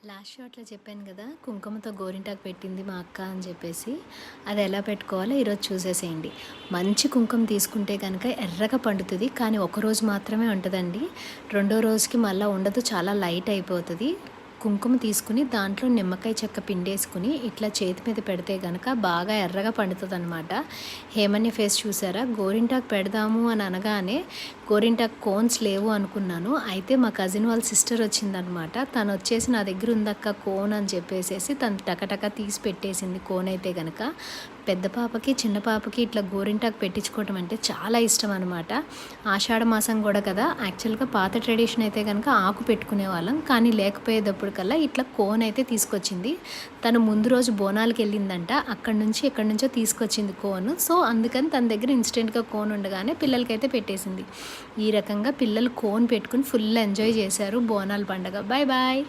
Last షాట్లో చెప్పాను కదా, కుంకుమతో గోరింటాకు పెట్టింది మా అక్క అని చెప్పేసి. అది ఎలా పెట్టుకోవాలో ఈరోజు చూసేసేయండి. మంచి కుంకుమ తీసుకుంటే కనుక ఎర్రగా పండుతుంది, కానీ ఒకరోజు మాత్రమే ఉంటుందండి. రెండో రోజుకి మళ్ళీ ఉండదు, చాలా లైట్ అయిపోతుంది. కుంకుమ తీసుకుని దాంట్లో నిమ్మకాయ చెక్క పిండేసుకుని ఇట్లా చేతి మీద పెడితే కనుక బాగా ఎర్రగా పండుతుంది అనమాట. హేమన్య ఫేస్ చూసారా? గోరింటాకు పెడదాము అని అనగానే గోరింటాకు కోన్స్ లేవు అనుకున్నాను. అయితే మా కజిన్ వాళ్ళ సిస్టర్ వచ్చిందనమాట. తను వచ్చేసి నా దగ్గర ఉందక్క కోన్ అని చెప్పేసేసి తను టకటక తీసి పెట్టేసింది కోన్. అయితే కనుక పెద్ద పాపకి చిన్న పాపకి ఇట్లా గోరింటాకు పెట్టించుకోవటం అంటే చాలా ఇష్టం అనమాట. ఆషాఢ మాసం కూడా కదా, యాక్చువల్గా పాత ట్రెడిషన్ అయితే కనుక ఆకు పెట్టుకునే వాళ్ళం, కానీ లేకపోయేటప్పుడు కల్లా ఇట్లా కోన్ అయితే తీసుకొచ్చింది. తను ముందు రోజు బోనాలకి వెళ్ళిందంట, అక్కడి నుంచి ఎక్కడి నుంచో తీసుకొచ్చింది కోన్. సో అందుకని తన దగ్గర ఇన్స్టెంట్గా కోన్ ఉండగానే పిల్లలకైతే పెట్టేసింది. ఈ రకంగా పిల్లలు కోన్ పెట్టుకుని ఫుల్ ఎంజాయ్ చేశారు బోనాల పండుగ. Bye bye.